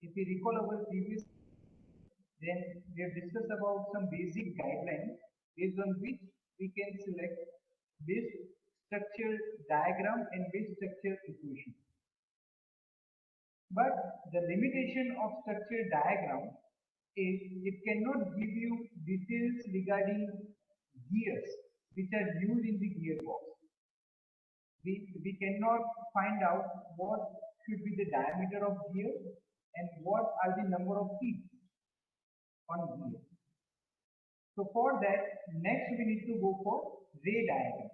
if we recall our previous, then we have discussed about some basic guidelines based on which we can select this structure diagram and this structure equation. But the limitation of structure diagram is it cannot give you details regarding gears which are used in the gearbox. We cannot find out what should be the diameter of gear and what are the number of teeth on gear. So for that, next we need to go for ray diagram.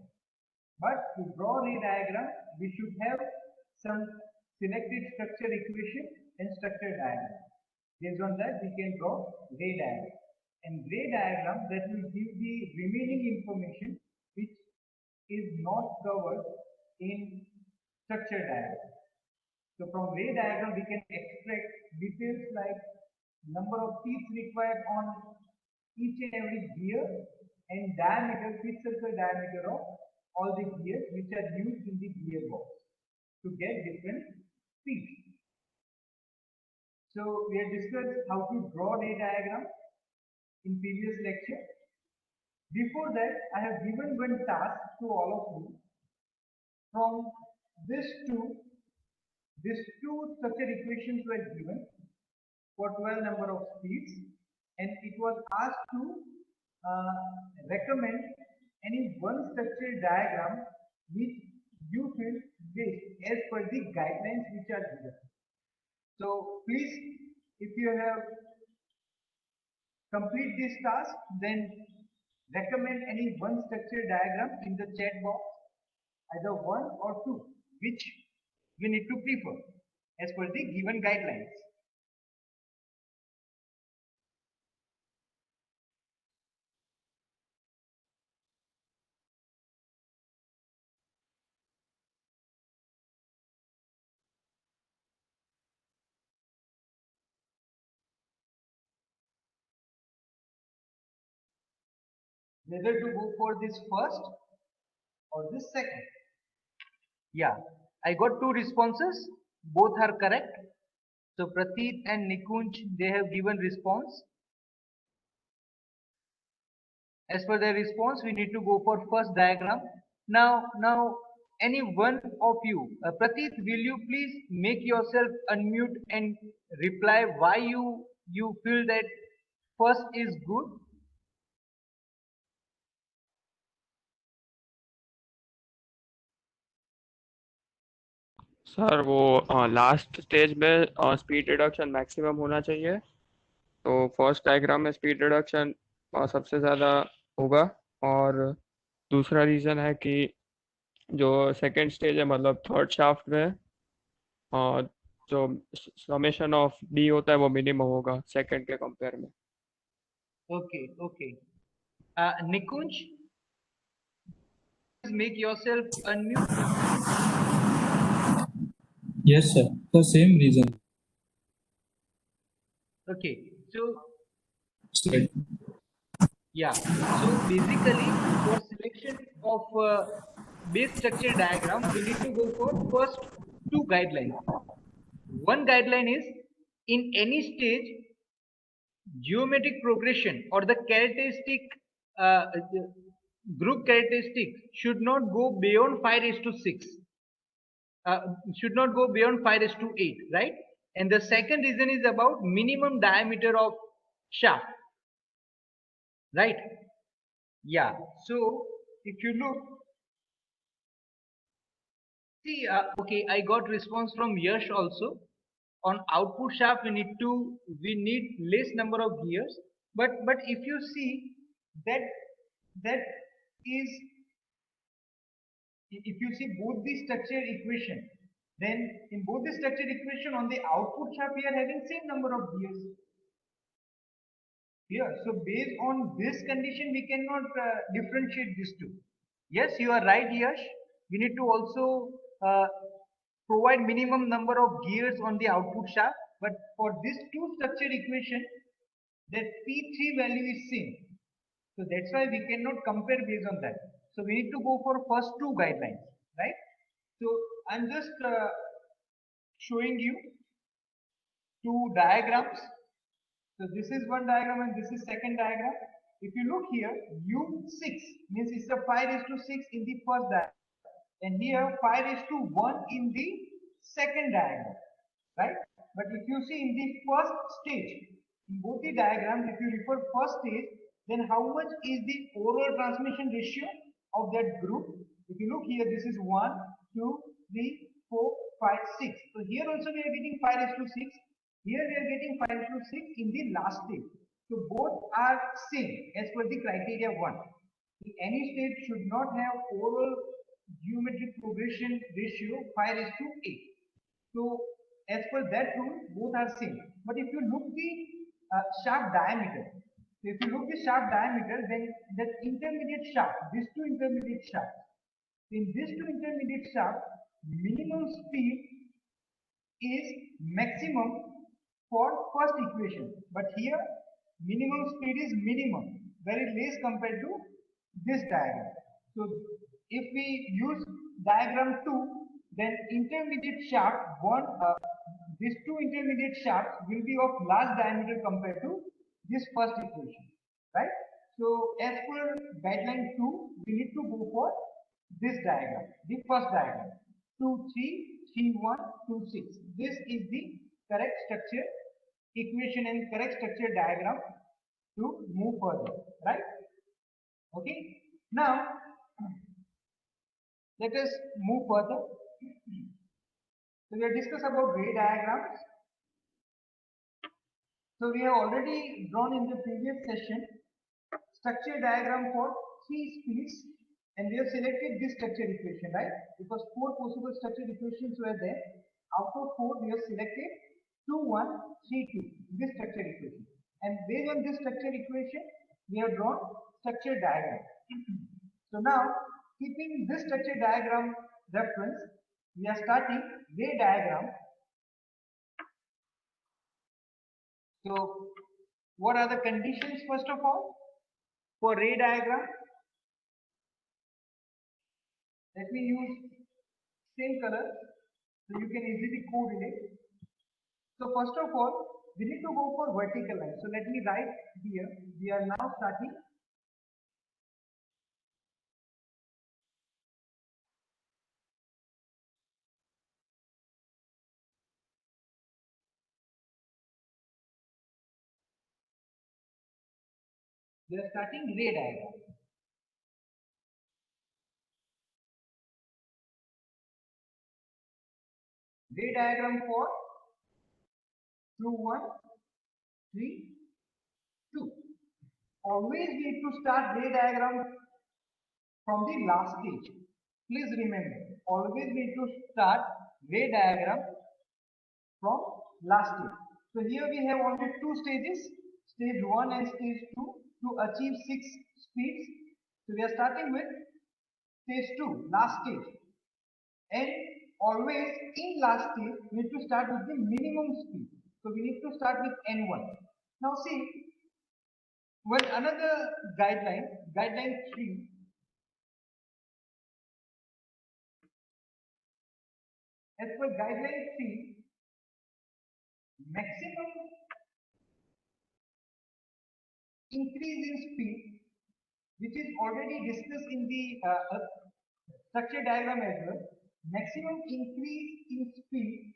But to draw ray diagram, we should have some selected structure equation and structure diagram. Based on that, we can draw ray diagram. And ray diagram that will give the remaining information which is not covered in structure diagram. So from ray diagram, we can extract details like number of teeth required on each and every gear and diameter, pitch circle diameter of all the gears which are used in the gearbox to get different speeds. So we have discussed how to draw ray diagram in previous lecture. Before that, I have given one task to all of you. From these two structure equations were given for 12 number of speeds, and it was asked to recommend any one structure diagram which you feel best as per the guidelines which are given. So please, if you have complete this task, then recommend any one structure diagram in the chat box, either one or two, which we need to prefer as per the given guidelines. Whether to go for this first or this second. Yeah, I got two responses. Both are correct. So Prateek and Nikunj, they have given response. As per their response, we need to go for first diagram. Now, any one of you, Prateek, will you please make yourself unmute and reply why you feel that first is good? Sir वो last stage में speed reduction maximum होना चाहिए, तो first diagram में speed reduction सबसे ज़्यादा होगा। और दूसरा रीज़न है कि जो सेकंड स्टेज है मतलब थर्ड शाफ्ट में जो समेशन ऑफ डी होता है वो मिनिमम होगा सेकंड के कंपेयर में। Okay. Nikunj, please make yourself unmute. Yes, sir. For same reason. Okay, so Slide. yeah, so basically for selection of base structure diagram, we need to go for first two guidelines. One guideline is in any stage, geometric progression or the characteristic group characteristics should not go beyond 5 raised to 6. Should not go beyond 5 raised to 8, right? And the second reason is about minimum diameter of shaft, right? Yeah, so if you look, see, okay, I got response from Yash also. On output shaft, we need less number of gears, but if you see that is, if you see both the structure equation, then in both the structure equation on the output shaft we are having same number of gears here. So based on this condition, we cannot differentiate these two. Yes, you are right, Yash. We need to also provide minimum number of gears on the output shaft. But for this two structure equation, that P3 value is same. So that's why we cannot compare based on that. So we need to go for first two guidelines, right? So I'm just showing you two diagrams. So this is one diagram and this is second diagram. If you look here, U6 means it's a 5:6 in the first diagram, and here 5:1 in the second diagram, right? But if you see in the first stage, in both the diagrams, if you refer first stage, then how much is the oral transmission ratio of that group? If you look here, this is 1, 2, 3, 4, 5, 6. So here also we are getting 5:6. Here we are getting 5:6 in the last stage. So both are same as per the criteria 1. Any state should not have oral geometric progression ratio 5:8. So as per that rule, both are same. But if you look the shaft diameter, so if you look the shaft diameter, then that intermediate shaft, these two intermediate shafts, in these two intermediate shafts, minimum speed is maximum for first equation. But here, minimum speed is minimum, very less compared to this diagram. So if we use diagram 2, then intermediate shaft these two intermediate shafts will be of large diameter compared to this first equation, right? So as per guideline 2, we need to go for this diagram, the first diagram, 2, 3, 3, 1, 2, 6. This is the correct structure equation and correct structure diagram to move further, right? Okay. Now let us move further. So we have discussed about ray diagrams. So we have already drawn in the previous session structure diagram for 3 speeds, and we have selected this structure equation, right? Because 4 possible structure equations were there. Out of 4, we have selected 2, 1, 3, 2, this structure equation. And based on this structure equation, we have drawn structure diagram. So now, keeping this structure diagram reference, we are starting ray diagram. So, what are the conditions first of all for ray diagram? Let me use same color so you can easily correlate. So first of all, we need to go for vertical line. So let me write here. We are now starting ray diagram. Ray diagram for 2, 1, 3, 2. Always need to start ray diagram from the last stage. Please remember, always need to start ray diagram from last stage. So here we have only 2 stages, stage 1 and stage 2, to achieve 6 speeds. So we are starting with stage 2, last stage. And always in last stage, we need to start with the minimum speed. So we need to start with N1. Now see, when another guideline 3, as per guideline 3, maximum increase in speed, which is already discussed in the structure diagram as well, maximum increase in speed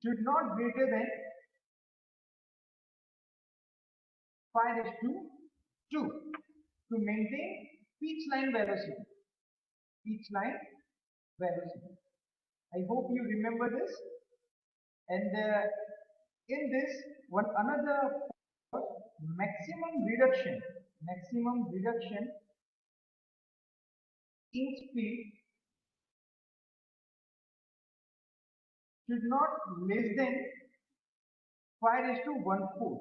should not greater than 5:2 to maintain pitch line velocity. Pitch line velocity. I hope you remember this. And in this, one another maximum reduction in speed should not less than 5:1/4,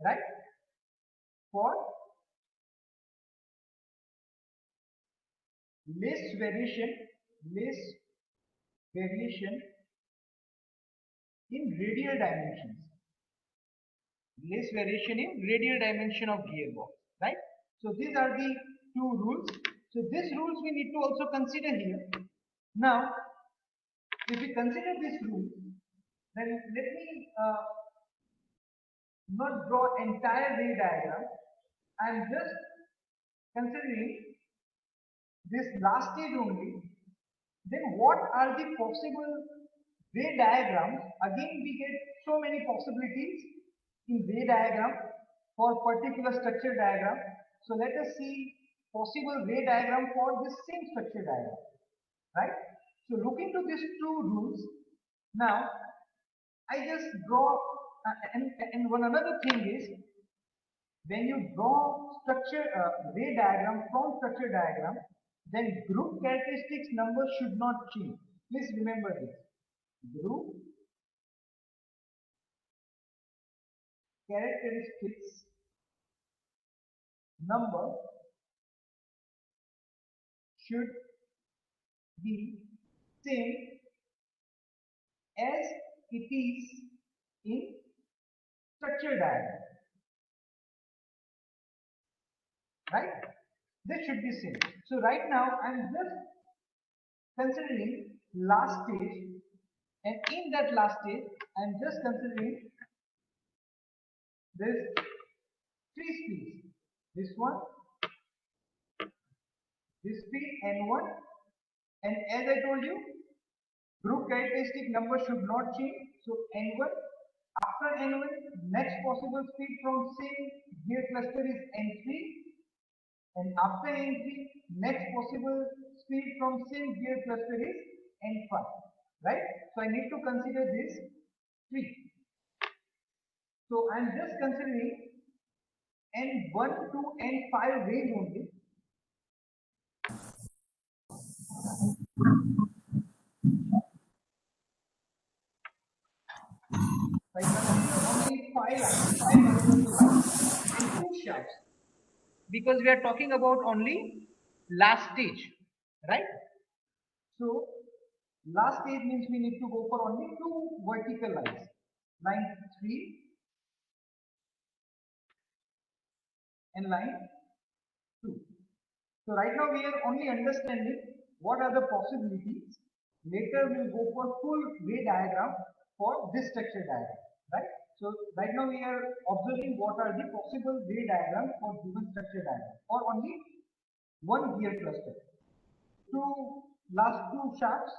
right? For less variation in radial dimensions. Less variation in radial dimension of gearbox, right? So these are the 2 rules. So these rules we need to also consider here. Now, If we consider this rule, then let me not draw entire ray diagram. I am just considering this last stage only. Then what are the possible ray diagrams? Again, we get so many possibilities in ray diagram for particular structure diagram. So let us see possible ray diagram for this same structure diagram, right? So looking to these two rules, now I just draw, and one another thing is, when you draw structure ray diagram from structure diagram, then group characteristics number should not change. Please remember this. Group characteristics number should be same as it is in structure diagram, right? This should be same. So right now I'm just considering last stage, and in that last stage I'm just considering this three speeds. This one, this speed N1, and as I told you, group characteristic number should not change. So N1, after N1, next possible speed from same gear cluster is N3, and after N3, next possible speed from same gear cluster is N5, right? So I need to consider this 3. So I am just considering N1 to N5 range only. I consider only 5 lines, 5 horizontal lines and 2 shafts, because we are talking about only last stage, right? So last stage means we need to go for only 2 vertical lines, line 3 and line 2. So right now we are only understanding what are the possibilities. Later we will go for full ray diagram for this structure diagram, right? So right now we are observing what are the possible ray diagrams for given structure diagram or only one gear cluster. Last two shafts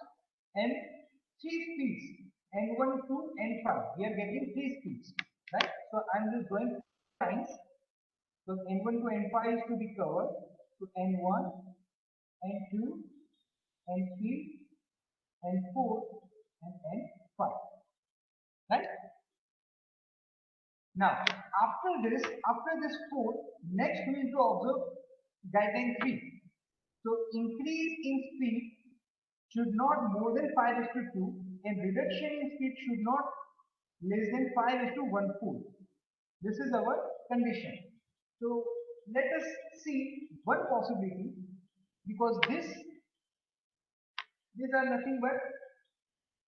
and 3 speeds, N1 to N5. We are getting 3 speeds, right? So I'm just drawing lines. So N1 to N5 is to be covered. So N1, N2, N3, N4, and N5. Right? Now, after this 4, next we need to observe guideline 3. So increase in speed should not more than 5:2, and reduction in speed should not less than 5:1/4. This is our condition. So let us see one possibility, because these are nothing but,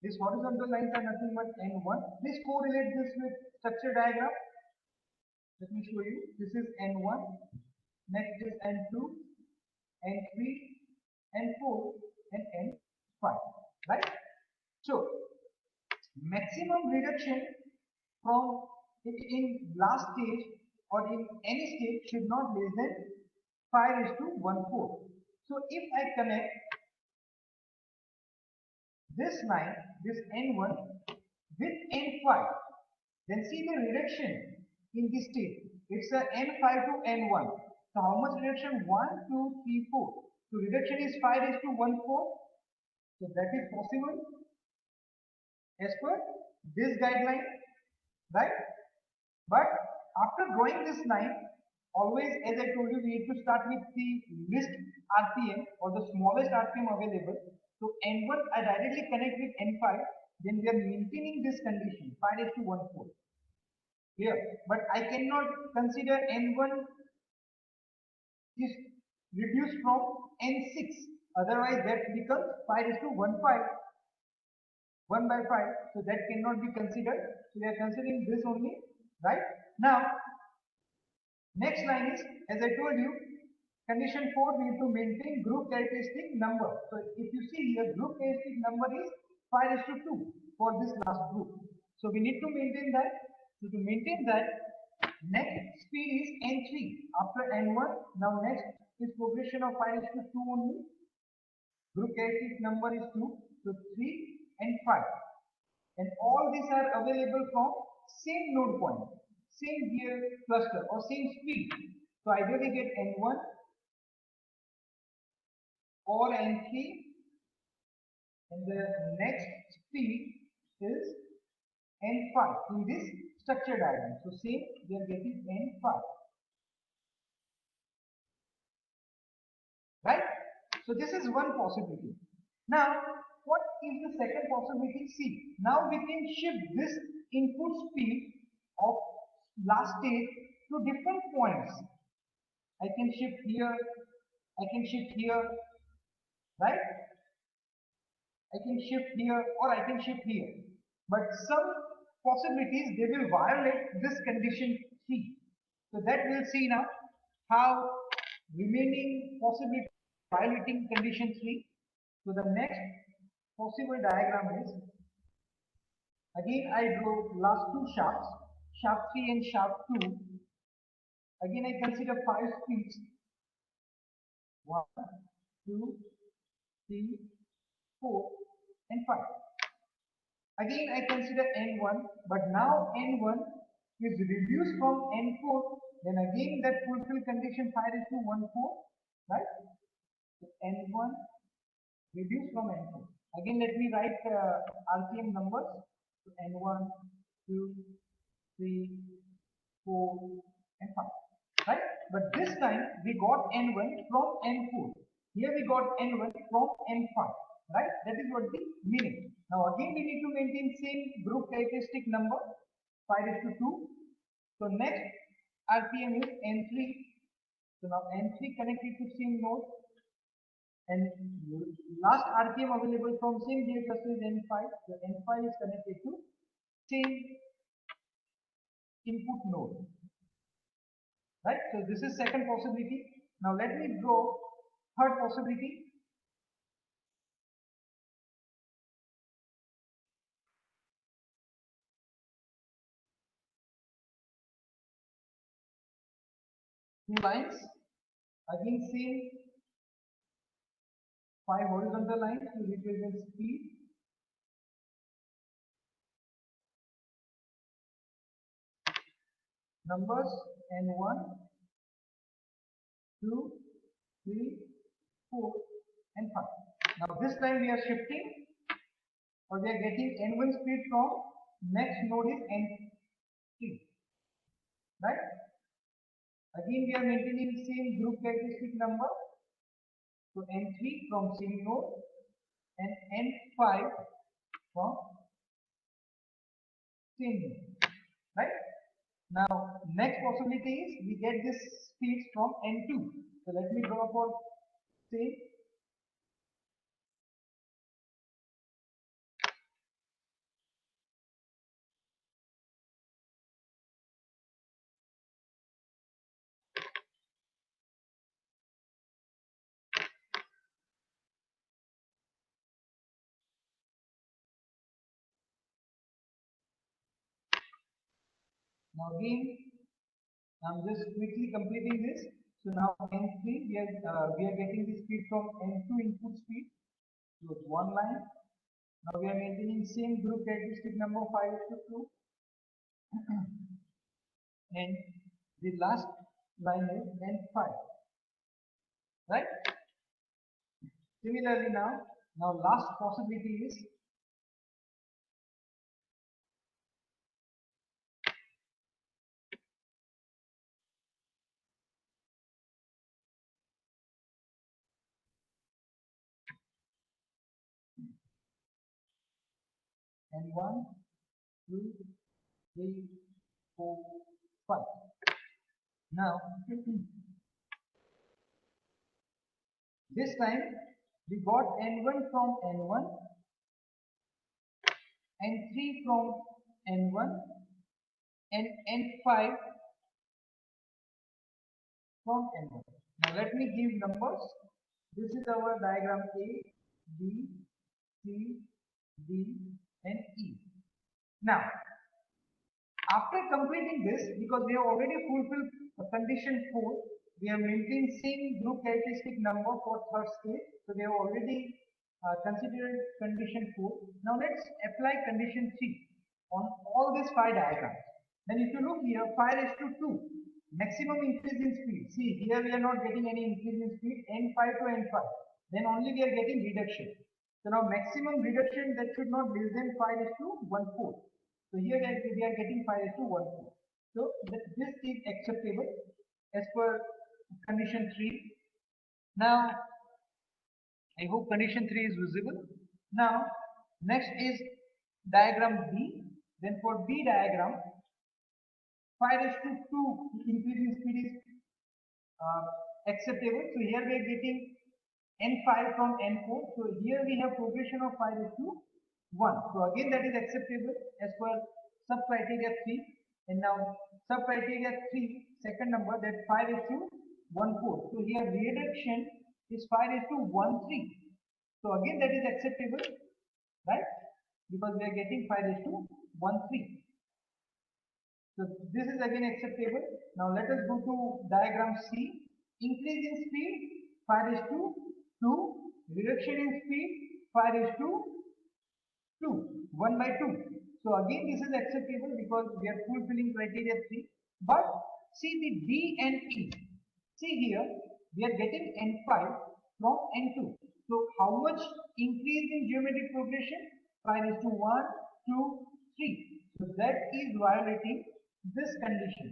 these horizontal lines are nothing but N1. Please correlate this with structure diagram. Let me show you. This is N1, next is N2, N3, N4, and N5, right? So maximum reduction from in last stage or in any stage should not less than 5:1/4. So if I connect this line, this N1 with N5, then see the reduction in this state. It's a N5 to N1. So how much reduction? 1, 2, 3, 4. So reduction is 5:1/4. So that is possible as per this guideline, right? But after drawing this line, always, as I told you, we need to start with the least RPM or the smallest RPM available. So N1 I directly connect with N5, then we are maintaining this condition 5:1/4. Here, but I cannot consider N1 is reduced from N6, otherwise that becomes 5:1/5, 1/5. So that cannot be considered. So we are considering this only, right? Now, next line is, as I told you, condition 4, we need to maintain group characteristic number. So if you see here, group characteristic number is 5 is to 2 for this last group. So we need to maintain that. So to maintain that, next speed is n3 after n1. Now next is progression of 5 is to 2 only. Group characteristic number is 2, so 3 and 5. And all these are available from same node point, same gear cluster or same speed. So either we get n1 or n3, and the next speed is n5 in this structure diagram. So same, we are getting n5, right? So this is one possibility. Now, what is the second possibility? See, now we can shift this input speed of last stage to different points. I can shift here, I can shift here, right? I can shift here or I can shift here. But some possibilities, they will violate this condition 3. So that we'll see now how remaining possibility violating condition 3. So the next possible diagram is, again I draw last two shafts, shaft 3 and shaft 2. Again I consider 5 speeds, 1, 2, 3, 4 and 5. Again I consider n1, but now n1 is reduced from n4, then again that fulfill condition 5 is to 1, 4, right? So n1 reduced from n4. Again let me write RPM numbers. So n1, 2, 3, 4 and 5, right? But this time we got n1 from n4. Here we got n1 from n5, right? That is what the meaning. Now again we need to maintain same group characteristic number 5 is to 2. So next RPM is n3. So now n3 connected to same node, and last RPM available from same gear cluster is n5. So n5 is connected to same input node, right? So this is second possibility. Now let me draw third possibility. Two lines, again same 5 horizontal lines to represent speed. Numbers n1, 2, 3, 4 and 5. Now this time we are shifting, or we are getting n1 speed from next node is n3, right? Again we are maintaining same group characteristic number. So n3 from same node and n5 from same node, right? Now next possibility is we get this speeds from n2. So let me draw for same. Now again, I'm just quickly completing this. So now n3 we are getting the speed from n2 input speed. So it's one line. Now we are maintaining same group characteristic number 5 is to 2. And the last line is n5, right? Similarly now last possibility is n1, 2, 3, 4, 5. Now this time we got n1 from n1, n3 from n1 and n5 from n1. Now let me give numbers. This is our diagram A, B, C, D, and E. Now, after completing this, because we have already fulfilled condition 4, we have maintained same group characteristic number for third stage. So we have already considered condition 4. Now let's apply condition 3 on all these 5 diagrams. Then if you look here, 5:2, maximum increase in speed. See, here we are not getting any increase in speed, N5 to N5. Then only we are getting reduction. So now maximum reduction that should not less than 5:1/4. So here we are getting 5:1/4. So this is acceptable as per condition 3. Now, I hope condition 3 is visible. Now, next is diagram B. Then for B diagram, 5:2 increase in speed is acceptable. So here we are getting N5 from N4. So here we have progression of 5:1. So again that is acceptable as per sub criteria 3. And now sub criteria 3, second number, that 5:1/4. So here reduction is 5:13. So again that is acceptable, right? Because we are getting 5:13. So this is again acceptable. Now let us go to diagram C. Increase in speed 5:2, reduction in speed 5:2, 1/2. So again this is acceptable because we are fulfilling criteria 3. But see the D and E. See here we are getting N5 from N2. So how much increase in geometric progression? 5:1, 2, 3. So that is violating this condition,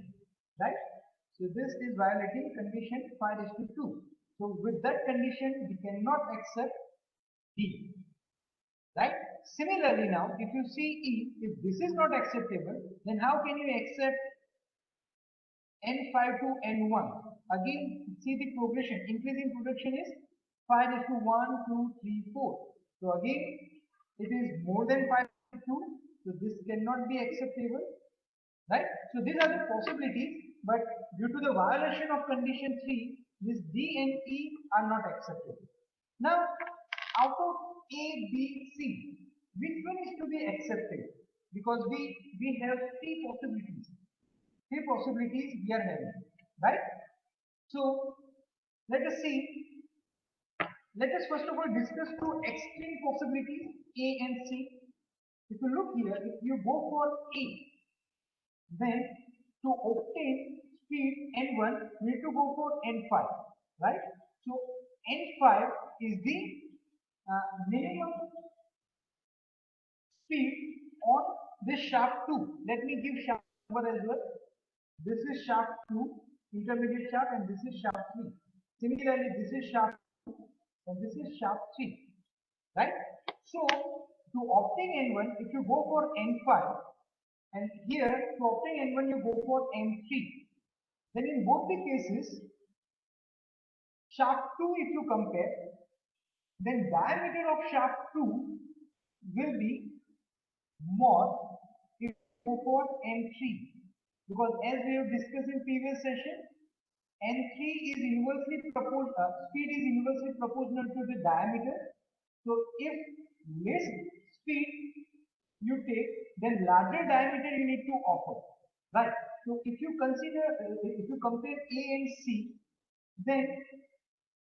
right? So this is violating condition 5:2. So with that condition, we cannot accept D, right? Similarly now, if you see E, if this is not acceptable, then how can you accept N5 to N1? Again, see the progression. Increase in progression is 5:1, 2, 3, 4. So again, it is more than 5:2. So this cannot be acceptable, right? So these are the possibilities, but due to the violation of condition 3, this D and E are not acceptable. Now, out of A, B, C, which one is to be accepted? Because we have three possibilities. Three possibilities we are having, right? So let us see. Let us first of all discuss two extreme possibilities, A and C. If you look here, if you go for A, then to obtain speed N1, you need to go for N5, right? So N5 is the minimum speed on this shaft 2. Let me give shaft number as well. This is shaft 2, intermediate shaft, and this is shaft 3. Similarly, this is shaft 2 and this is shaft 3, right? So to obtain N1, if you go for N5, and here to obtain N1 you go for N3, then in both the cases, shaft 2 if you compare, then diameter of shaft 2 will be more if you go for N3, because as we have discussed in previous session, N3 is inversely proportional, speed is inversely proportional to the diameter. So if less speed you take, then larger diameter you need to offer, right? So if you consider, if you compare A and C, then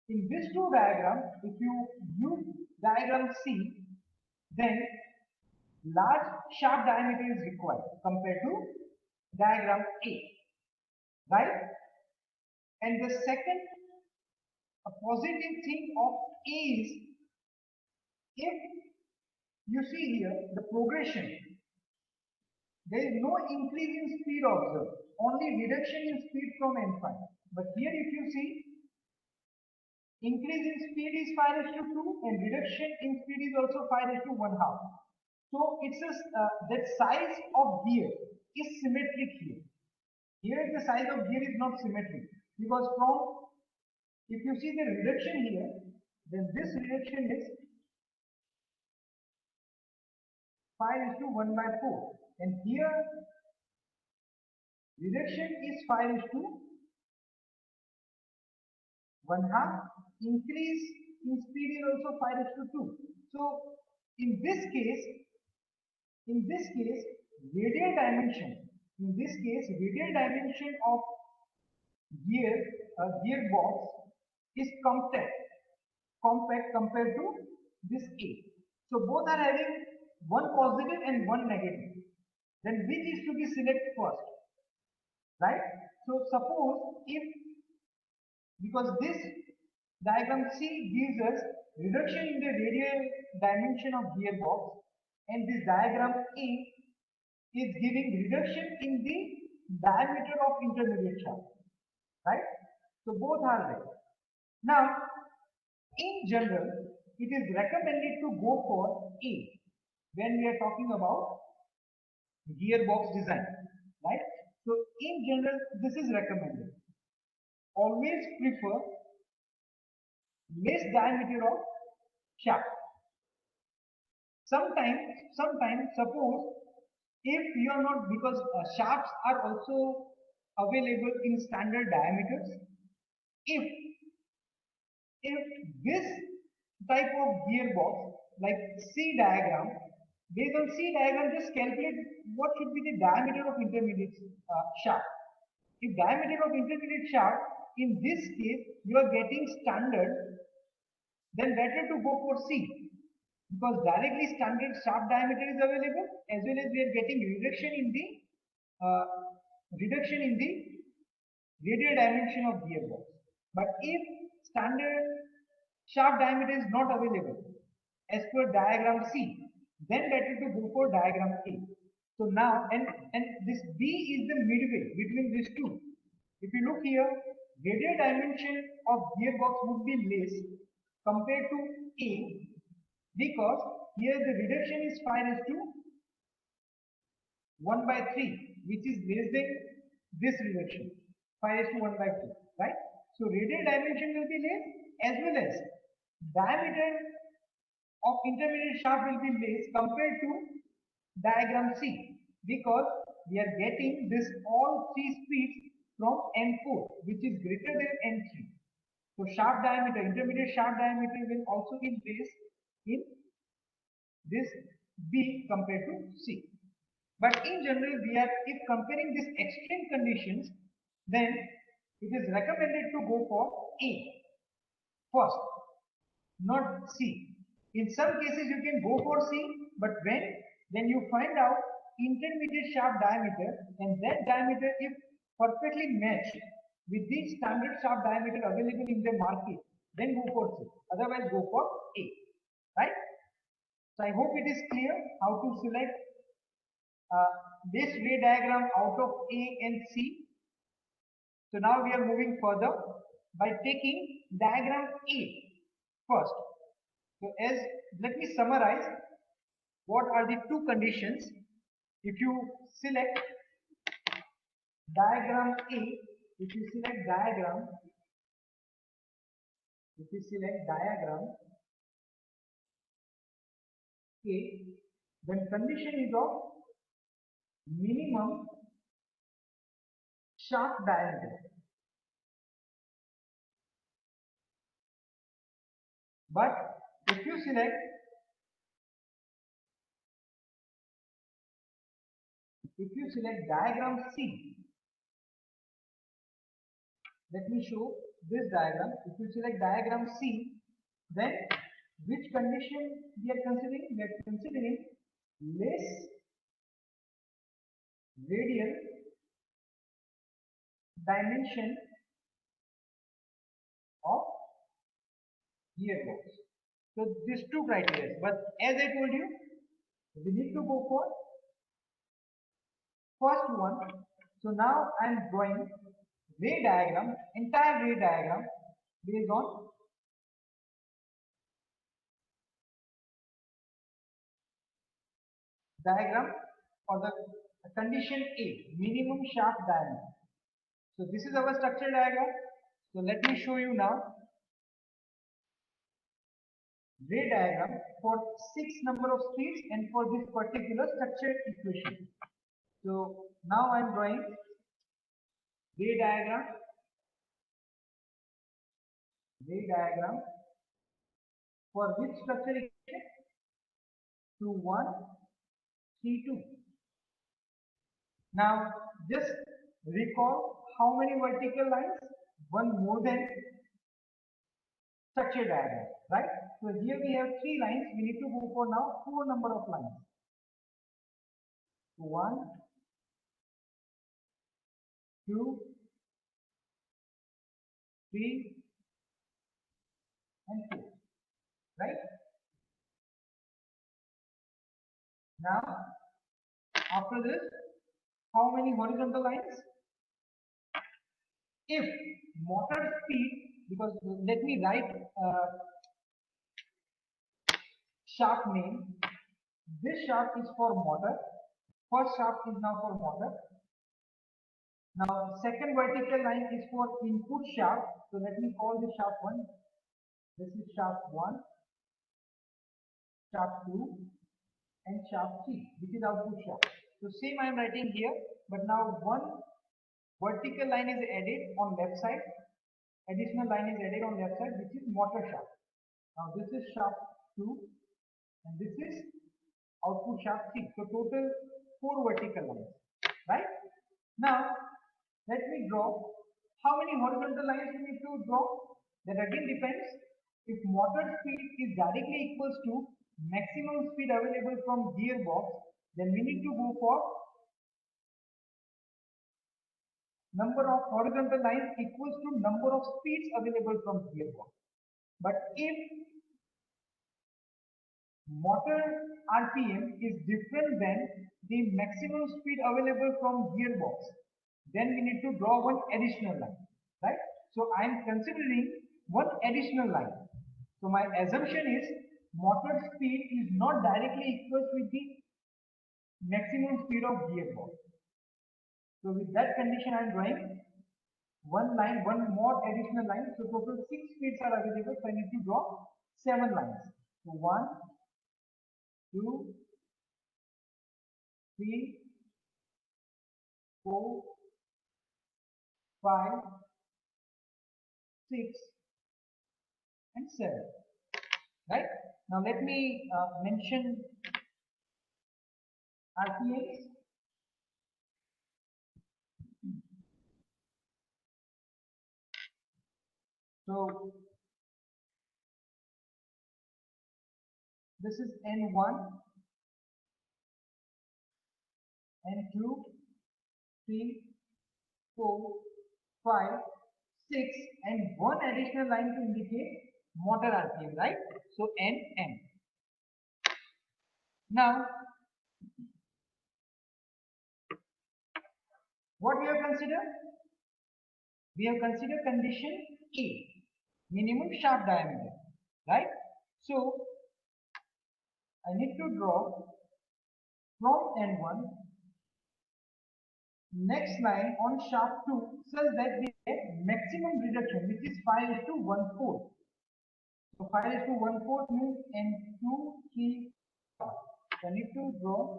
in this two diagrams, if you use diagram C, then large shaft diameter is required compared to diagram A, right? And the second positive thing of A is, if you see here the progression, there is no increase in speed observed, only reduction in speed from N5. But here if you see, increase in speed is 5:2 and reduction in speed is also 5:1/2. So it's a, that size of gear is symmetric here. Here the size of gear is not symmetric, because from, if you see the reduction here, then this reduction is 5:1/4, and here reduction is 5:1/2. Increase in speed is also 5:2. So In this case, radial dimension, of gearbox is compact compared to this A. So both are having one positive and one negative. Then which is to be selected first, right? So suppose if, because this diagram C gives us reduction in the radial dimension of gearbox, and this diagram A is giving reduction in the diameter of intermediate shaft, right? So both are there. Now, in general, it is recommended to go for A when we are talking about gearbox design, right? So in general, this is recommended. Always prefer less diameter of shaft. Sometimes, suppose if you are not, because shafts are also available in standard diameters. If this type of gearbox, like C diagram, based on C diagram, just calculate what should be the diameter of intermediate shaft. If diameter of intermediate shaft, in this case, you are getting standard, then better to go for C, because directly standard shaft diameter is available, as well as we are getting uh, reduction in the radial dimension of gearbox. But if standard shaft diameter is not available as per diagram C, then better to go for diagram A. So now, and this B is the midway between these two. If you look here, radial dimension of gearbox would be less compared to A, because here the reduction is 5 to 1 by 3, which is less than this reduction, 5 to 1 by 2, right? So radial dimension will be less, as well as diameter of intermediate shaft will be less compared to diagram C, because we are getting this all three speeds from N4, which is greater than N3. So shaft diameter, intermediate shaft diameter will also be less in this B compared to C. But in general, if comparing these extreme conditions, then it is recommended to go for A first, not C. In some cases, you can go for C, but when you find out intermediate shaft diameter, and that diameter if perfectly matched with the standard shaft diameter available in the market, then go for C. Otherwise, go for A, right? So I hope it is clear how to select this ray diagram out of A and C. So now we are moving further by taking diagram A first. So let me summarize what are the two conditions. If you select diagram A, if you select diagram A, then condition is of minimum shaft diameter. But if you select diagram C, let me show this diagram. If you select diagram C, then which condition we are considering? We are considering less radial dimension of gearbox. So these two criteria. But as I told you, we need to go for first one. So now I am drawing ray diagram, entire ray diagram based on diagram or the condition A, minimum shaft diameter. So this is our structure diagram. So let me show you now ray diagram for 6 number of speeds and for this particular structure equation. So now I am drawing ray diagram for which structure equation? 2, 1, 3, 2. Now, just recall how many vertical lines? One more than structure diagram, right? So here we have 3 lines. We need to go for now 4 number of lines. 1, 2, 3, and 4, right? Now, after this, how many horizontal lines? If motor speed, because let me write shaft name. This shaft is for motor. First shaft is now for motor. Now, second vertical line is for input shaft. So let me call this shaft 1. This is shaft 1, shaft 2, and shaft 3, which is output shaft. So same I am writing here, but now one vertical line is added on left side. Additional line is added on left side, which is motor shaft. Now this is shaft 2, and this is output shaft 3. So total 4 vertical lines, right? Now let me draw. How many horizontal lines we need to draw? That again depends. If motor speed is directly equals to maximum speed available from gearbox, then we need to go for number of horizontal lines equals to number of speeds available from gearbox. But if motor RPM is different than the maximum speed available from gearbox, then we need to draw one additional line, right? So I am considering one additional line. So my assumption is motor speed is not directly equal with the maximum speed of gearbox. So with that condition I am drawing one line, one more additional line. So total 6 speeds are available. So I need to draw 7 lines. So 1, 2, 3, 4, 5, 6, and 7. Right? Now let me mention RPMs. So this is N1, N2, 3, 4, 5, 6, and one additional line to indicate motor RPM, right? So N. Now, what we have considered? We have considered condition A, minimum shaft diameter, right? So I need to draw from N1 next line on shaft 2 such that we get maximum reduction, which is 5:1/4. So 5:1/4 means N2, 3, 5. So I need to draw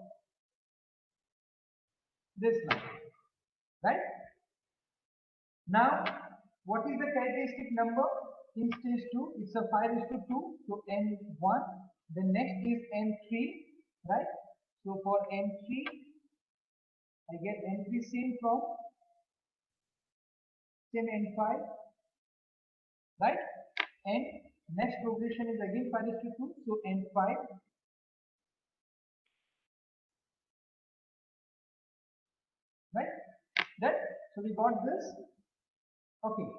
this line, right? Now, what is the characteristic number in stage 2? It's a 5:2, so N1. The next is N3, right? So for N3, I get N3 same from same N5, right? And next progression is again 5:2, so N5. Right? That so we got this. Okay.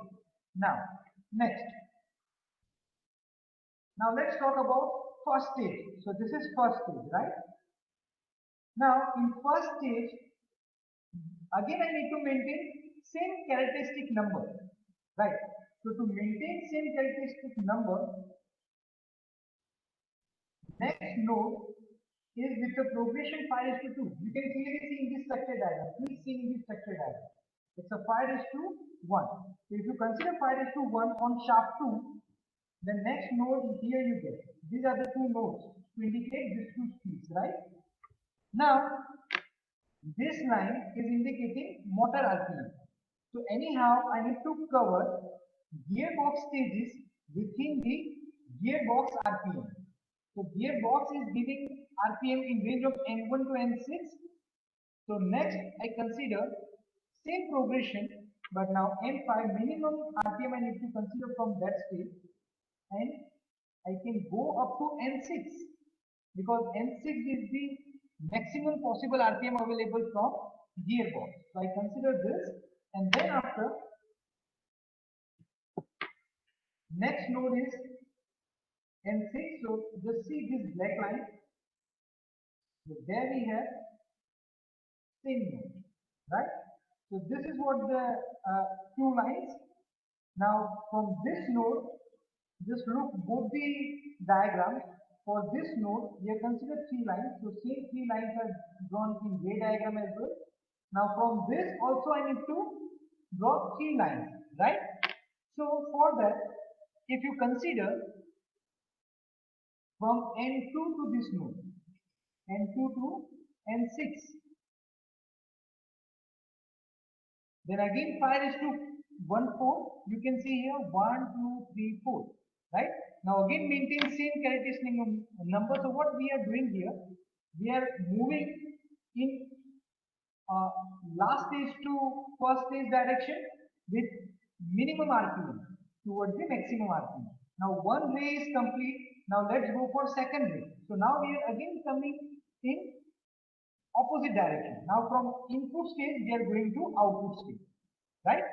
Now next. Now let's talk about first stage. So this is first stage, right? Now in first stage, again I need to maintain same characteristic number, right? So to maintain same characteristic number, next node is with the progression 5:2. You can clearly see in this structure diagram. Please see in this structure diagram. It's a 5:1. So if you consider 5:1 on shaft 2, the next node here you get. These are the 2 nodes to indicate these 2 speeds, right? Now, this line is indicating motor RPM. So anyhow, I need to cover gearbox stages within the gearbox RPM. So gearbox is giving RPM in range of N1 to N6. So next I consider same progression, but now N5 minimum RPM I need to consider from that stage, and I can go up to N6 because N6 is the maximum possible RPM available from gearbox. So I consider this, and then after next node is N6. So just see this black line. So there we have same node, right? So this is what the two lines. Now from this node, just look both the diagrams. For this node, we have considered three lines. So same three lines are drawn in ray diagram as well. Now from this also I need to draw three lines, right? So for that, if you consider from N2 to this node, N2 to N6, then again 5:1:4, you can see here 1, 2, 3, 4, right? Now again maintain same characteristic number. So what we are doing here, we are moving in last stage to first stage direction with minimum RPM towards the maximum RPM. Now one ray is complete. Now let's go for second ray. So now we are again coming in opposite direction. Now from input stage we are going to output stage, right?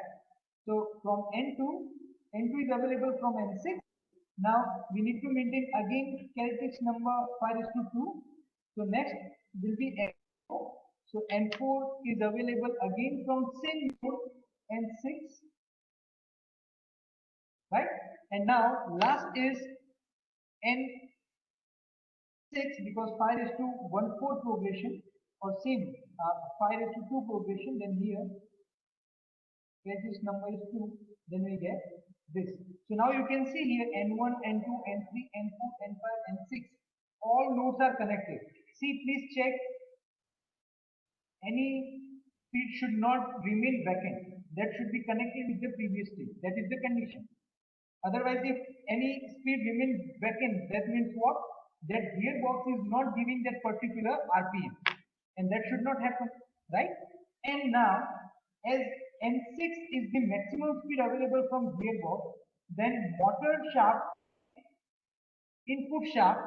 So from N2 is available from N6. Now we need to maintain again characteristic number 5:2. So next will be N4. So N4 is available again from same node N6, right? And now last is N6 because 5:1:4 progression or same 5:2 progression. Then here this number is 2, then we get this. So now you can see here N1, N2, N3, N4, N5, N6, all nodes are connected. See, please check, any feed should not remain vacant. That should be connected with the previous stage. That is the condition. Otherwise, if any speed remains vacant, that means what? That gearbox is not giving that particular RPM, and that should not happen, right? And now, as N6 is the maximum speed available from gearbox, then motor shaft, input shaft,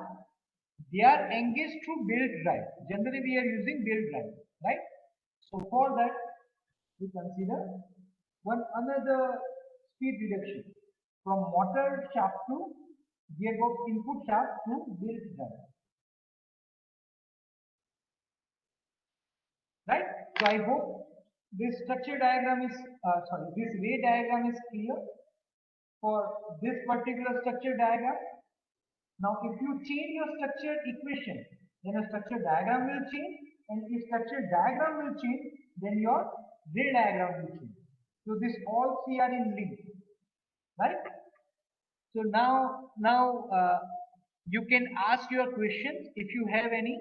they are engaged through belt drive. Generally, we are using belt drive, right? So for that, we consider another speed reduction from motor shaft to gearbox input shaft to belt drive, right? So I hope this structure diagram is this ray diagram is clear for this particular structure diagram. Now, if you change your structure equation, then a structure diagram will change, and if structure diagram will change, then your ray diagram will change. So this all three are in link, right? So now you can ask your questions if you have any.